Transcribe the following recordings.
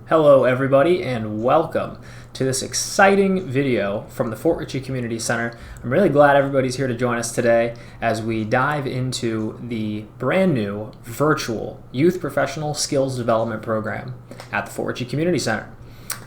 Hello everybody and welcome to this exciting video from the Fort Ritchie Community Center. I'm really glad everybody's here to join us today as we dive into the brand new virtual Youth Professional Skills Development Program at the Fort Ritchie Community Center.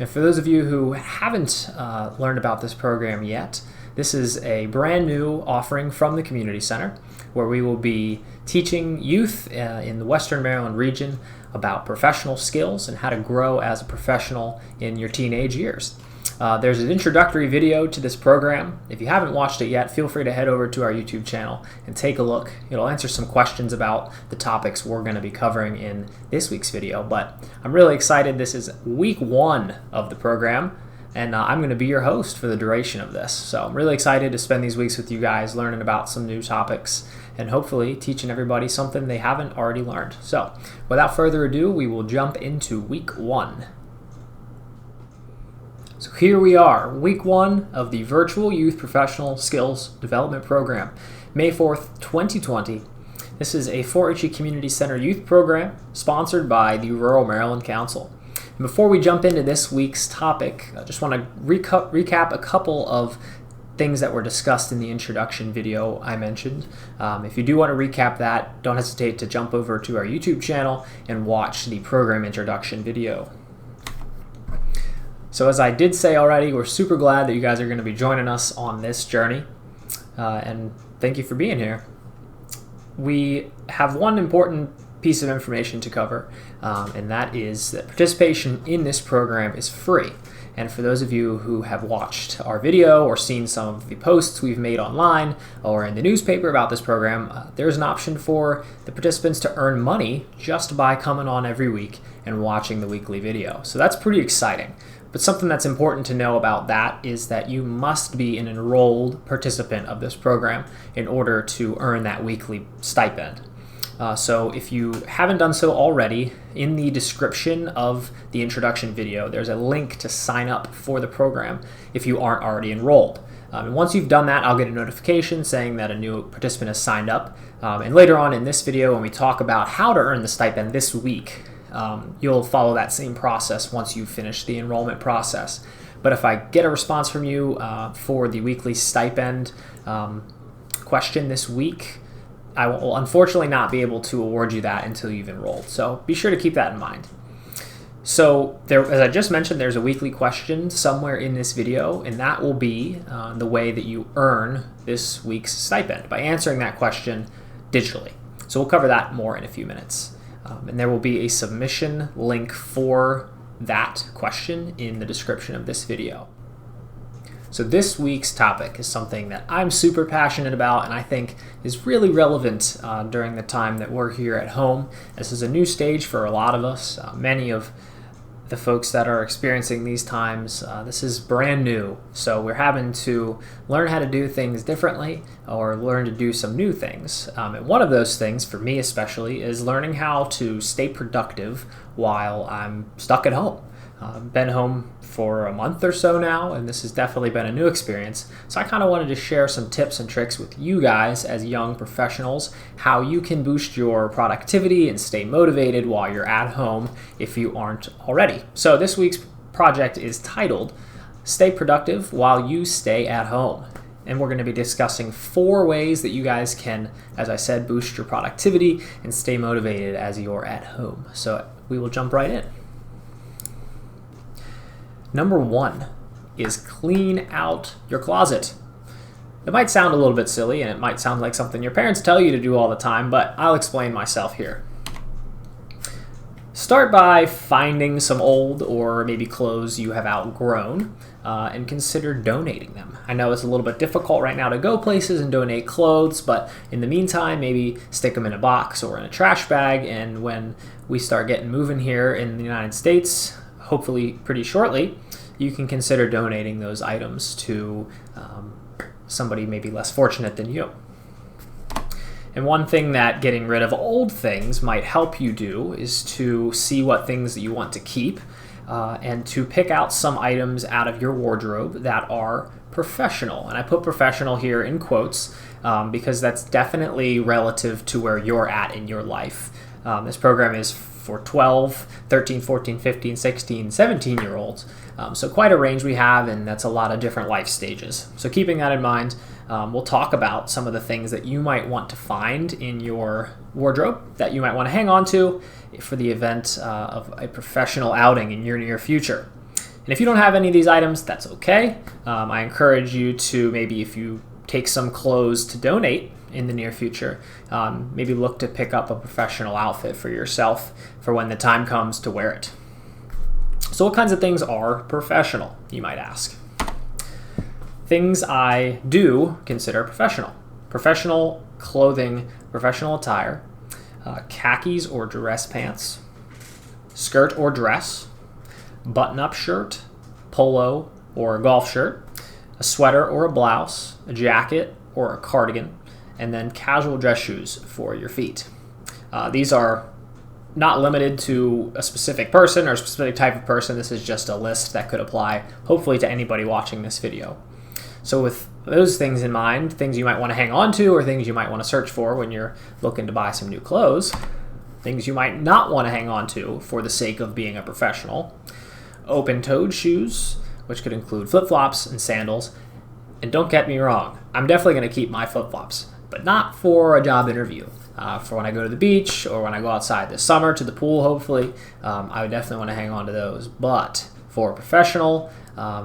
And for those of you who haven't learned about this program yet, this is a brand new offering from the Community Center where we will be teaching youth in the Western Maryland region about professional skills and how to grow as a professional in your teenage years. There's an introductory video to this program. If you haven't watched it yet, feel free to head over to our YouTube channel and take a look. It'll answer some questions about the topics we're going to be covering in this week's video. But I'm really excited. This is week 1 of the program, and I'm going to be your host for the duration of this. So I'm really excited to spend these weeks with you guys learning about some new topics and hopefully teaching everybody something they haven't already learned. So without further ado, we will jump into week 1. So here we are, week 1 of the Virtual Youth Professional Skills Development Program, May 4th, 2020. This is a Fort Ritchie Community Center youth program sponsored by the Rural Maryland Council. And before we jump into this week's topic, I just want to recap a couple of things that were discussed in the introduction video I mentioned. If you do want to recap that, don't hesitate to jump over to our YouTube channel and watch the program introduction video. So as I did say already, we're super glad that you guys are going to be joining us on this journey, and thank you for being here. We have one important piece of information to cover, and that is that participation in this program is free. And for those of you who have watched our video or seen some of the posts we've made online or in the newspaper about this program, there's an option for the participants to earn money just by coming on every week and watching the weekly video. So that's pretty exciting. But something that's important to know about that is that you must be an enrolled participant of this program in order to earn that weekly stipend. So if you haven't done so already, in the description of the introduction video, there's a link to sign up for the program if you aren't already enrolled. And once you've done that, I'll get a notification saying that a new participant has signed up. And later on in this video, when we talk about how to earn the stipend this week, you'll follow that same process once you finish the enrollment process. But if I get a response from you for the weekly stipend question this week, I will unfortunately not be able to award you that until you've enrolled. So be sure to keep that in mind. So as I just mentioned, there's a weekly question somewhere in this video, and that will be the way that you earn this week's stipend, by answering that question digitally. So we'll cover that more in a few minutes. And there will be a submission link for that question in the description of this video. So this week's topic is something that I'm super passionate about and I think is really relevant during the time that we're here at home. This is a new stage for a lot of us. Many of the folks that are experiencing these times, this is brand new. So we're having to learn how to do things differently or learn to do some new things. And one of those things, for me especially, is learning how to stay productive while I'm stuck at home. I've been home for a month or so now, and this has definitely been a new experience. So I kind of wanted to share some tips and tricks with you guys as young professionals, how you can boost your productivity and stay motivated while you're at home if you aren't already. So this week's project is titled, Stay Productive While You Stay at Home. And we're going to be discussing 4 ways that you guys can, as I said, boost your productivity and stay motivated as you're at home. So we will jump right in. Number 1 is clean out your closet. It might sound a little bit silly and it might sound like something your parents tell you to do all the time, but I'll explain myself here. Start by finding some old or maybe clothes you have outgrown and consider donating them. I know it's a little bit difficult right now to go places and donate clothes, but in the meantime, maybe stick them in a box or in a trash bag, and when we start getting moving here in the United States, hopefully pretty shortly, you can consider donating those items to somebody maybe less fortunate than you. And one thing that getting rid of old things might help you do is to see what things that you want to keep and to pick out some items out of your wardrobe that are professional. And I put professional here in quotes because that's definitely relative to where you're at in your life. This program is for 12, 13, 14, 15, 16, 17-year-olds. So quite a range we have, and that's a lot of different life stages. So keeping that in mind, we'll talk about some of the things that you might want to find in your wardrobe that you might want to hang on to for the event of a professional outing in your near future. And if you don't have any of these items, that's okay. I encourage you to maybe, if you take some clothes to donate in the near future, maybe look to pick up a professional outfit for yourself for when the time comes to wear it. So what kinds of things are professional, you might ask? Things I do consider professional. Professional clothing, professional attire, khakis or dress pants, skirt or dress, button-up shirt, polo or a golf shirt, a sweater or a blouse, a jacket or a cardigan, and then casual dress shoes for your feet. These are not limited to a specific person or a specific type of person. This is just a list that could apply, hopefully, to anybody watching this video. So with those things in mind, things you might want to hang on to or things you might want to search for when you're looking to buy some new clothes, things you might not want to hang on to for the sake of being a professional: open-toed shoes, which could include flip-flops and sandals. And don't get me wrong, I'm definitely going to keep my flip-flops, but not for a job interview. For when I go to the beach or when I go outside this summer to the pool, hopefully, I would definitely want to hang on to those. But for a professional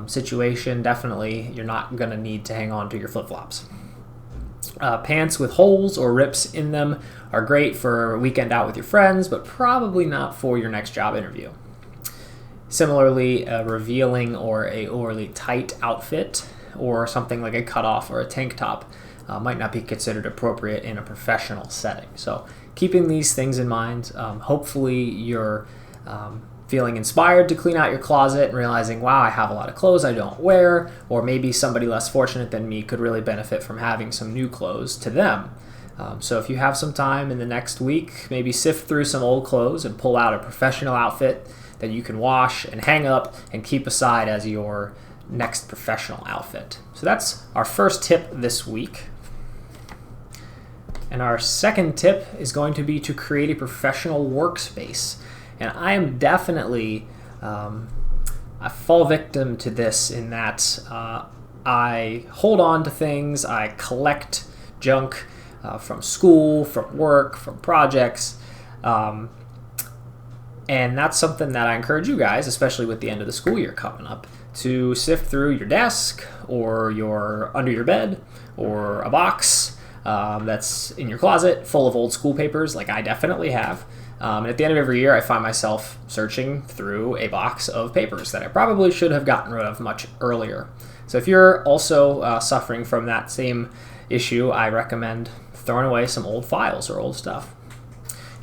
situation, definitely you're not going to need to hang on to your flip-flops. Pants with holes or rips in them are great for a weekend out with your friends, but probably not for your next job interview. Similarly, a revealing or a overly tight outfit or something like a cutoff or a tank top might not be considered appropriate in a professional setting. So keeping these things in mind, hopefully you're feeling inspired to clean out your closet and realizing, wow, I have a lot of clothes I don't wear, or maybe somebody less fortunate than me could really benefit from having some new clothes to them. So if you have some time in the next week, maybe sift through some old clothes and pull out a professional outfit that you can wash and hang up and keep aside as your next professional outfit. So that's our first tip this week. And our second tip is going to be to create a professional workspace. And I am definitely a fall victim to this in that I hold on to things, I collect junk from school, from work, from projects. And that's something that I encourage you guys, especially with the end of the school year coming up, to sift through your desk or under your bed or a box that's in your closet full of old school papers, like I definitely have. And at the end of every year, I find myself searching through a box of papers that I probably should have gotten rid of much earlier. So if you're also suffering from that same issue, I recommend throwing away some old files or old stuff.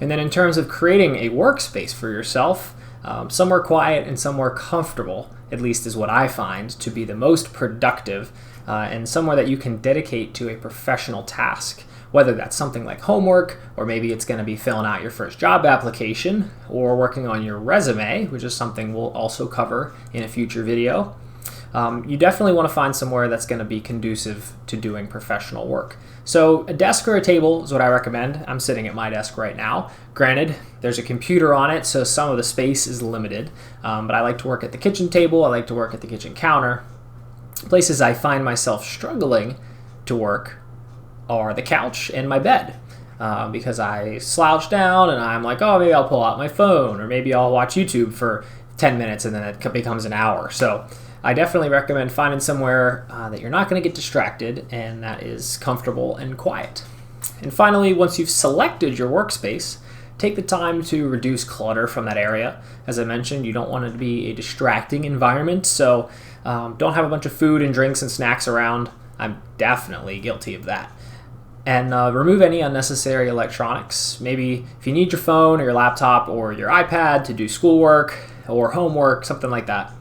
And then in terms of creating a workspace for yourself, somewhere quiet and somewhere comfortable, at least is what I find to be the most productive, and somewhere that you can dedicate to a professional task, whether that's something like homework, or maybe it's going to be filling out your first job application, or working on your resume, which is something we'll also cover in a future video. You definitely want to find somewhere that's going to be conducive to doing professional work. So a desk or a table is what I recommend. I'm sitting at my desk right now. Granted, there's a computer on it, so some of the space is limited, but I like to work at the kitchen table. I like to work at the kitchen counter. Places I find myself struggling to work are the couch and my bed, because I slouch down and I'm like, oh, maybe I'll pull out my phone, or maybe I'll watch YouTube for 10 minutes and then it becomes an hour. So I definitely recommend finding somewhere that you're not going to get distracted and that is comfortable and quiet. And finally, once you've selected your workspace, take the time to reduce clutter from that area. As I mentioned, you don't want it to be a distracting environment, so don't have a bunch of food and drinks and snacks around. I'm definitely guilty of that. And remove any unnecessary electronics. Maybe if you need your phone or your laptop or your iPad to do schoolwork or homework, something like that,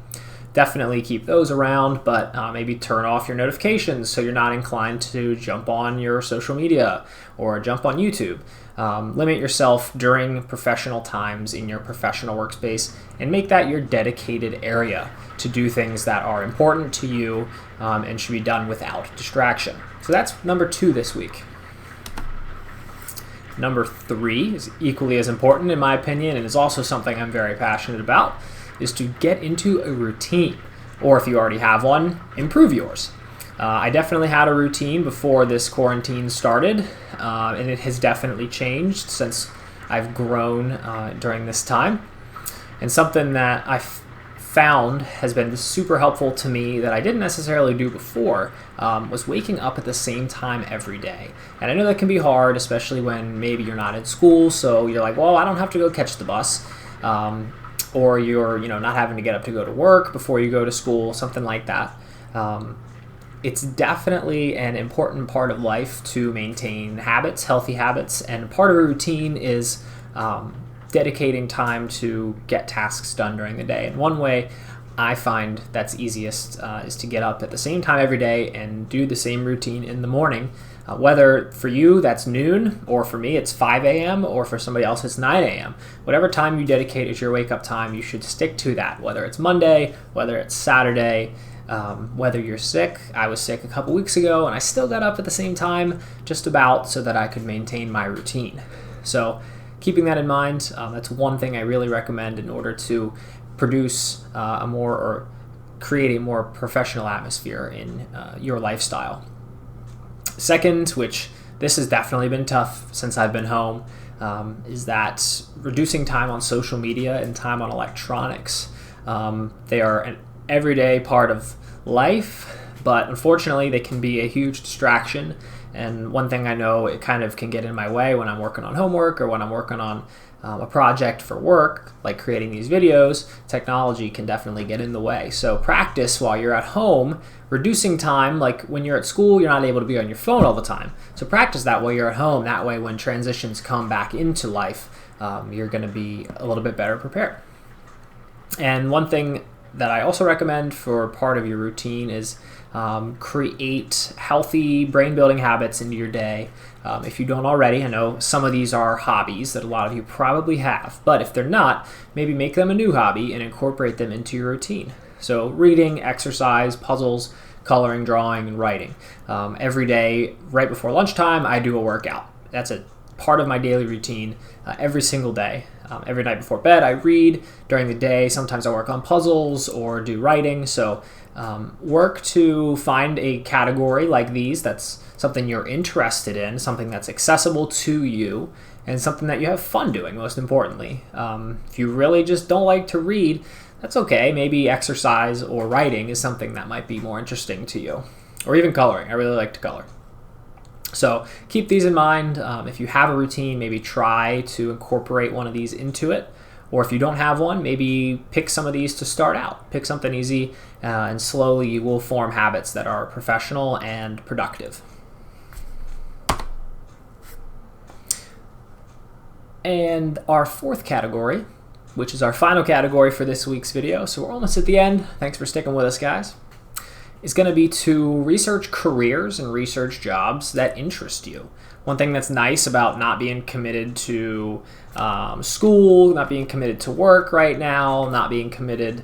definitely keep those around, but maybe turn off your notifications so you're not inclined to jump on your social media or jump on YouTube. Limit yourself during professional times in your professional workspace and make that your dedicated area to do things that are important to you and should be done without distraction. So that's number 2 this week. Number 3 is equally as important in my opinion, and is also something I'm very passionate about, is to get into a routine. Or if you already have one, improve yours. I definitely had a routine before this quarantine started, and it has definitely changed since I've grown during this time. And something that I've found has been super helpful to me that I didn't necessarily do before was waking up at the same time every day. And I know that can be hard, especially when maybe you're not in school, so you're like, well, I don't have to go catch the bus. Or you're not having to get up to go to work before you go to school, something like that. It's definitely an important part of life to maintain habits, healthy habits, and part of a routine is dedicating time to get tasks done during the day. And one way I find that's easiest is to get up at the same time every day and do the same routine in the morning. Whether for you that's noon, or for me it's 5 a.m., or for somebody else it's 9 a.m. Whatever time you dedicate as your wake up time, you should stick to that, whether it's Monday, whether it's Saturday, whether you're sick. I was sick a couple weeks ago and I still got up at the same time just about so that I could maintain my routine. So keeping that in mind, that's one thing I really recommend in order to produce create a more professional atmosphere in your lifestyle. Second, which this has definitely been tough since I've been home, is that reducing time on social media and time on electronics. They are an everyday part of life, but unfortunately they can be a huge distraction. And one thing I know, it kind of can get in my way when I'm working on homework or when I'm working on a project for work, like creating these videos. Technology can definitely get in the way. So practice while you're at home, reducing time. Like when you're at school, you're not able to be on your phone all the time. So practice that while you're at home. That way when transitions come back into life, you're going to be a little bit better prepared. And one thing that I also recommend for part of your routine is create healthy brain building habits into your day. If you don't already, I know some of these are hobbies that a lot of you probably have, but if they're not, maybe make them a new hobby and incorporate them into your routine. So reading, exercise, puzzles, coloring, drawing, and writing. Every day, right before lunchtime, I do a workout. That's a part of my daily routine every single day. Every night before bed, I read. During the day, sometimes I work on puzzles or do writing. So work to find a category like these that's something you're interested in, something that's accessible to you, and something that you have fun doing, most importantly. If you really just don't like to read, that's okay. Maybe exercise or writing is something that might be more interesting to you. Or even coloring. I really like to color. So keep these in mind. If you have a routine, maybe try to incorporate one of these into it. Or if you don't have one, maybe pick some of these to start out. Pick something easy, and slowly you will form habits that are professional and productive. And our fourth category, which is our final category for this week's video, so we're almost at the end. Thanks for sticking with us, guys, is going to be to research careers and research jobs that interest you. One thing that's nice about not being committed to school, not being committed to work right now, not being committed,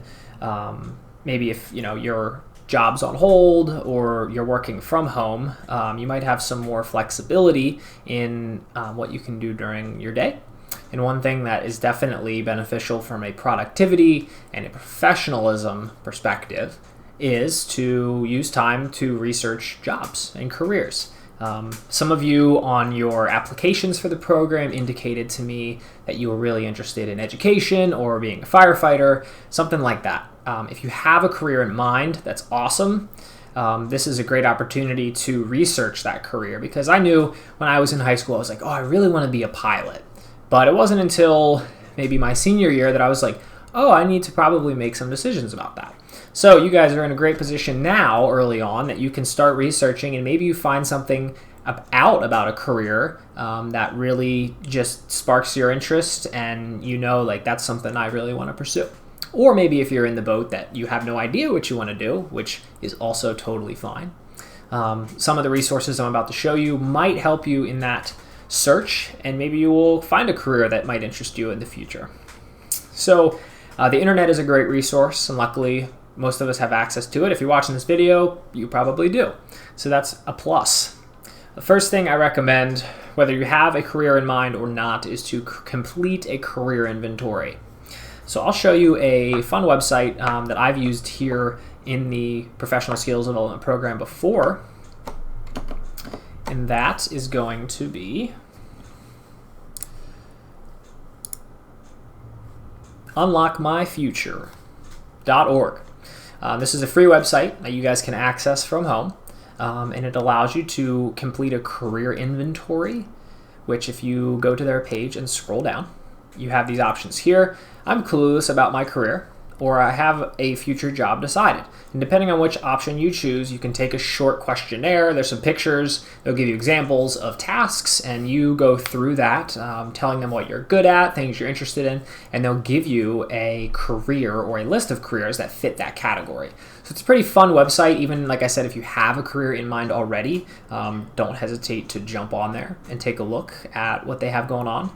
maybe if your job's on hold or you're working from home, you might have some more flexibility in what you can do during your day. And one thing that is definitely beneficial from a productivity and a professionalism perspective is to use time to research jobs and careers. Some of you on your applications for the program indicated to me that you were really interested in education or being a firefighter, something like that. If you have a career in mind, that's awesome. This is a great opportunity to research that career, because I knew when I was in high school, I was like, oh, I really want to be a pilot. But it wasn't until maybe my senior year that I was like, oh, I need to probably make some decisions about that. So you guys are in a great position now, early on, that you can start researching, and maybe you find something about a career that really just sparks your interest, and like that's something I really want to pursue. Or maybe if you're in the boat that you have no idea what you want to do, which is also totally fine. Some of the resources I'm about to show you might help you in that search, and maybe you will find a career that might interest you in the future. So the internet is a great resource, and luckily most of us have access to it. If you're watching this video, you probably do. So that's a plus. The first thing I recommend, whether you have a career in mind or not, is to complete a career inventory. So I'll show you a fun website that I've used here in the Professional Skills Development Program before, and that is going to be unlockmyfuture.org. This is a free website that you guys can access from home, and it allows you to complete a career inventory, which if you go to their page and scroll down, you have these options here. I'm clueless about my career, or I have a future job decided. And depending on which option you choose, you can take a short questionnaire. There's some pictures. They'll give you examples of tasks, and you go through that, telling them what you're good at, things you're interested in, and they'll give you a career or a list of careers that fit that category. So it's a pretty fun website. Even, like I said, if you have a career in mind already, don't hesitate to jump on there and take a look at what they have going on.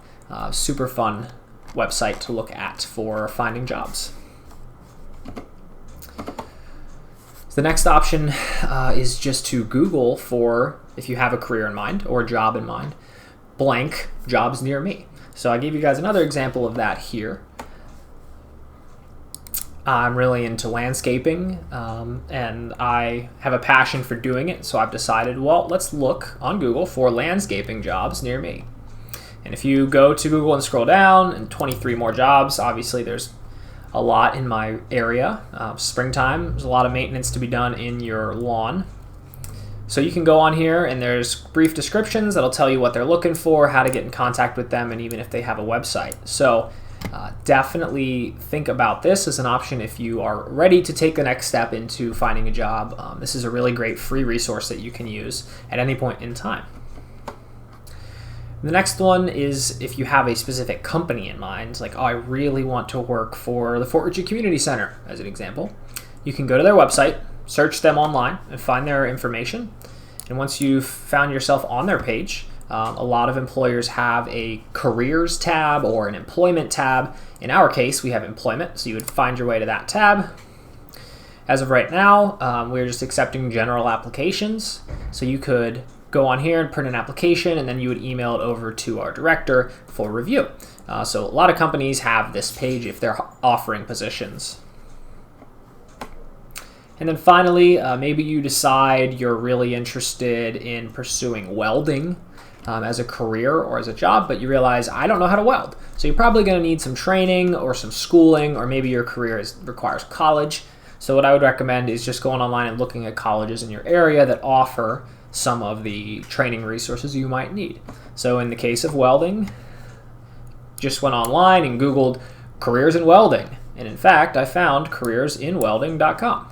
Super fun website to look at for finding jobs. So the next option is just to Google for, if you have a career in mind or a job in mind, blank jobs near me. So I gave you guys another example of that here. I'm really into landscaping, and I have a passion for doing it, so I've decided, well, let's look on Google for landscaping jobs near me. And if you go to Google and scroll down, and 23 more jobs, obviously there's a lot in my area. Springtime, there's a lot of maintenance to be done in your lawn. So you can go on here, and there's brief descriptions that'll tell you what they're looking for, how to get in contact with them, and even if they have a website. So definitely think about this as an option if you are ready to take the next step into finding a job. This is a really great free resource that you can use at any point in time. The next one is if you have a specific company in mind, like, oh, I really want to work for the Fort Ritchie Community Center, as an example. You can go to their website, search them online, and find their information. And once you've found yourself on their page, a lot of employers have a careers tab or an employment tab. In our case, we have employment, so you would find your way to that tab. As of right now, we're just accepting general applications, so you could go on here and print an application, and then you would email it over to our director for review. So a lot of companies have this page if they're offering positions. And then finally, maybe you decide you're really interested in pursuing welding as a career or as a job, but you realize, I don't know how to weld. So you're probably going to need some training or some schooling, or maybe your career requires college. So what I would recommend is just going online and looking at colleges in your area that offer some of the training resources you might need. So in the case of welding, just went online and Googled careers in welding. And in fact, I found careersinwelding.com.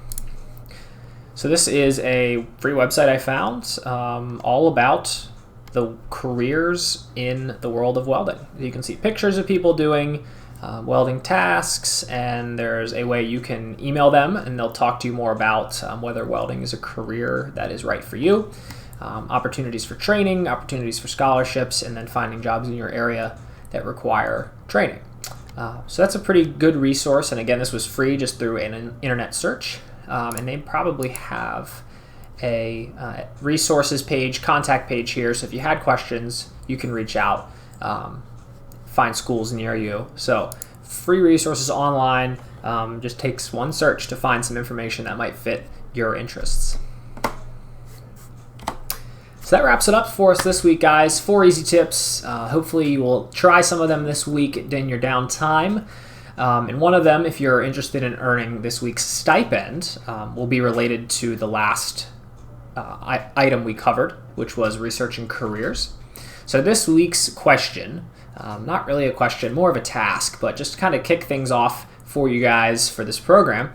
So this is a free website I found all about the careers in the world of welding. You can see pictures of people doing welding tasks, and there's a way you can email them and they'll talk to you more about whether welding is a career that is right for you, opportunities for training, opportunities for scholarships, and then finding jobs in your area that require training. So that's a pretty good resource, and again, this was free just through an internet search, and they probably have a resources page, contact page here, so if you had questions, you can reach out, find schools near you. So free resources online, just takes one search to find some information that might fit your interests. So that wraps it up for us this week, guys. 4 easy tips. Hopefully you will try some of them this week in your downtime. And one of them, if you're interested in earning this week's stipend, will be related to the last item we covered, which was researching careers. So this week's question, not really a question, more of a task, but just to kind of kick things off for you guys for this program,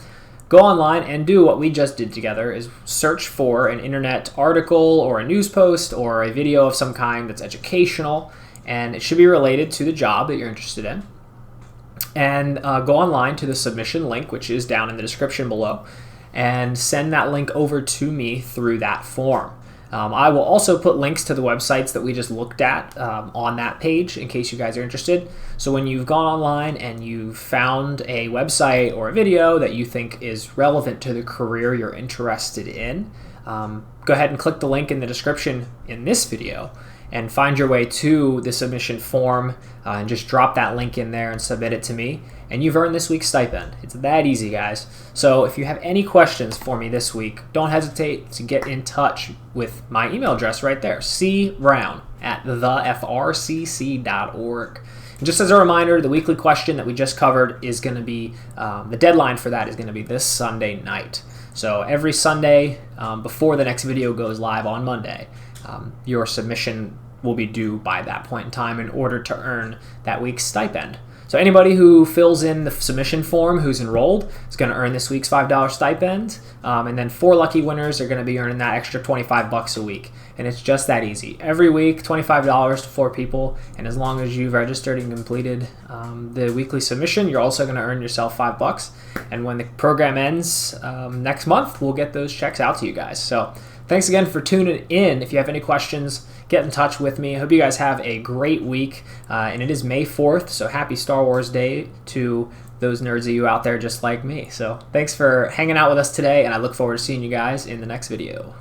go online and do what we just did together, is search for an internet article or a news post or a video of some kind that's educational, and it should be related to the job that you're interested in. And go online to the submission link, which is down in the description below, and send that link over to me through that form. I will also put links to the websites that we just looked at on that page in case you guys are interested. So when you've gone online and you've found a website or a video that you think is relevant to the career you're interested in, go ahead and click the link in the description in this video and find your way to the submission form and just drop that link in there and submit it to me, and you've earned this week's stipend. It's that easy, guys. So if you have any questions for me this week, don't hesitate to get in touch with my email address right there, cbrown@thefrcc.org. And just as a reminder, the weekly question that we just covered is going to be, the deadline for that is going to be this Sunday night. So every Sunday before the next video goes live on Monday, your submission will be due by that point in time in order to earn that week's stipend. So anybody who fills in the submission form who's enrolled is going to earn this week's $5 stipend, and then 4 lucky winners are going to be earning that extra $25 a week. And it's just that easy. Every week, $25 to 4 people, and as long as you've registered and completed the weekly submission, you're also going to earn yourself $5. And when the program ends next month, we'll get those checks out to you guys. So thanks again for tuning in. If you have any questions, get in touch with me. I hope you guys have a great week. And it is May 4th, so happy Star Wars Day to those nerds of you out there just like me. So thanks for hanging out with us today, and I look forward to seeing you guys in the next video.